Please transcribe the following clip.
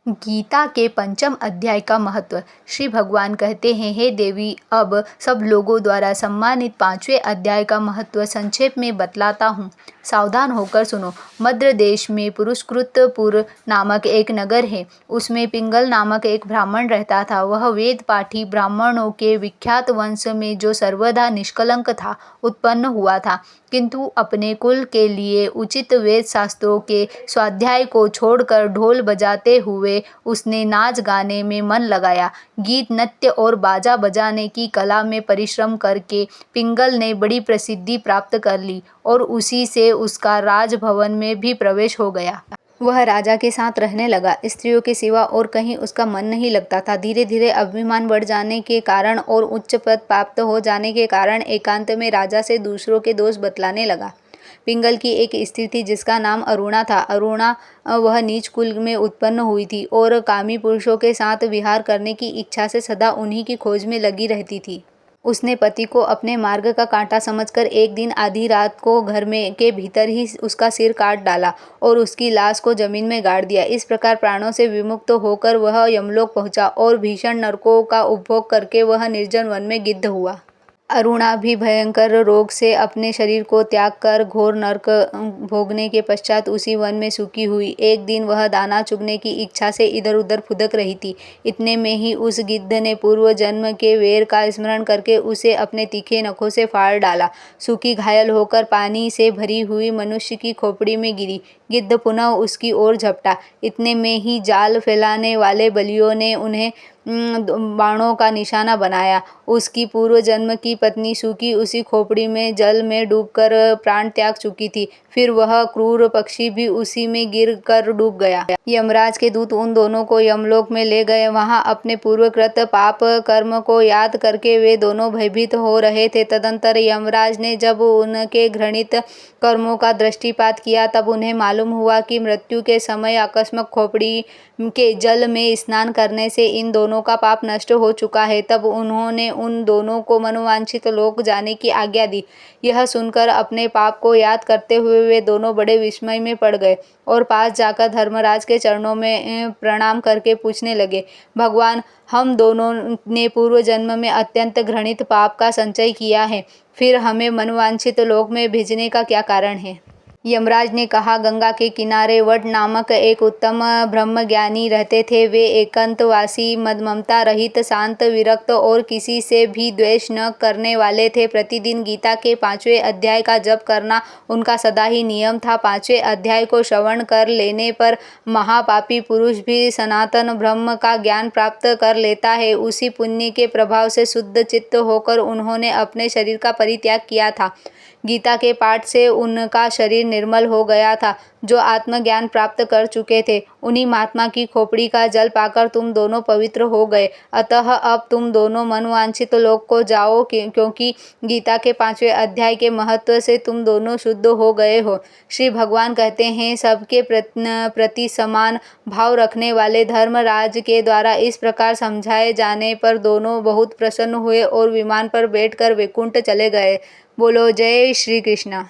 गीता के पंचम अध्याय का महत्व। श्री भगवान कहते हैं, हे देवी, अब सब लोगों द्वारा सम्मानित पांचवें अध्याय का महत्व संक्षेप में बतलाता हूँ। सावधान होकर सुनो। मध्य देश में पुरुषकृतपुर नामक एक नगर है। उसमें पिंगल नामक एक ब्राह्मण रहता था। वह वेद पाठी ब्राह्मणों के विख्यात वंश में, जो सर्वदा निष्कलंक था, उत्पन्न हुआ था। किंतु अपने कुल के लिए उचित वेद शास्त्रों के स्वाध्याय को छोड़कर ढोल बजाते हुए उसने नाच गाने में मन लगाया। गीत, नृत्य और बाजा बजाने की कला में परिश्रम करके पिंगल ने बड़ी प्रसिद्धि प्राप्त कर ली और उसी से उसका राजभवन में भी प्रवेश हो गया। वह राजा के साथ रहने लगा। स्त्रियों के सिवा और कहीं उसका मन नहीं लगता था। धीरे धीरे अभिमान बढ़ जाने के कारण और उच्च पद प्राप्त हो जाने के कारण एकांत में राजा से दूसरों के दोष बतलाने लगा। पिंगल की एक स्त्री थी जिसका नाम अरुणा था। अरुणा वह नीच कुल में उत्पन्न हुई थी और कामी पुरुषों के साथ विहार करने की इच्छा से सदा उन्हीं की खोज में लगी रहती थी। उसने पति को अपने मार्ग का कांटा समझकर एक दिन आधी रात को घर में के भीतर ही उसका सिर काट डाला और उसकी लाश को जमीन में गाड़ दिया। इस प्रकार प्राणों से विमुक्त होकर वह यमलोक पहुंचा और भीषण नरकों का उपभोग करके वह निर्जन वन में गिद्ध हुआ। अरुणा भी भयंकर रोग से अपने शरीर को त्याग कर घोर नरक भोगने के पश्चात उसी वन में सूखी हुई। एक दिन वह दाना चुगने की इच्छा से इधर उधर फुदक रही थी। इतने में ही उस गिद्ध ने पूर्व जन्म के वेर का स्मरण करके उसे अपने तीखे नखों से फाड़ डाला। सूखी घायल होकर पानी से भरी हुई मनुष्य की खोपड़ी में गिरी। गिद्ध पुनः उसकी ओर झपटा। इतने में ही जाल फैलाने वाले बलियों ने उन्हें बाणों का निशाना बनाया। उसकी पूर्व जन्म की पत्नी सूखी उसी खोपड़ी में जल में डूबकर प्राण त्याग चुकी थी। फिर वह क्रूर पक्षी भी उसी में गिर कर डूब गया। यमराज के दूत उन दोनों को यमलोक में ले गए। वहां अपने पूर्वकृत पाप कर्म को याद करके वे दोनों भयभीत हो रहे थे। तदंतर यमराज ने जब उनके घृणित कर्मों का दृष्टिपात किया तब उन्हें मालूम हुआ कि मृत्यु के समय अकस्मात खोपड़ी के जल में स्नान करने से इन दोनों का पाप नष्ट हो चुका है। तब उन्होंने उन दोनों को मनवांछित लोक जाने की आज्ञा दी। यह सुनकर अपने पाप को याद करते हुए वे दोनों बड़े विस्मय में पड़ गए और पास जाकर धर्मराज के चरणों में प्रणाम करके पूछने लगे, भगवान, हम दोनों ने पूर्व जन्म में अत्यंत घृणित पाप का संचय किया है, फिर हमें मनवांछित लोक में भेजने का क्या कारण है? यमराज ने कहा, गंगा के किनारे वट नामक एक उत्तम ब्रह्मज्ञानी रहते थे। वे एकांतवासी, ममता रहित, शांत, विरक्त और किसी से भी द्वेष न करने वाले थे। प्रतिदिन गीता के 5वें अध्याय का जप करना उनका सदा ही नियम था। 5वें अध्याय को श्रवण कर लेने पर महापापी पुरुष भी सनातन ब्रह्म का ज्ञान प्राप्त कर लेता है। उसी पुण्य के प्रभाव से शुद्ध चित्त होकर उन्होंने अपने शरीर का परित्याग किया था। गीता के पाठ से उनका शरीर निर्मल हो गया था। जो आत्मज्ञान प्राप्त कर चुके थे, उन्हीं महात्मा की खोपड़ी का जल पाकर तुम दोनों पवित्र हो गए। अतः अब तुम दोनों मनवांछित लोक को जाओ, क्योंकि गीता के 5वें अध्याय के महत्व से तुम दोनों शुद्ध हो गए हो। श्री भगवान कहते हैं, सबके प्रति समान भाव रखने वाले धर्मराज के द्वारा इस प्रकार समझाए जाने पर दोनों बहुत प्रसन्न हुए और विमान पर बैठकर वैकुंठ चले गए। बोलो जय श्री कृष्णा।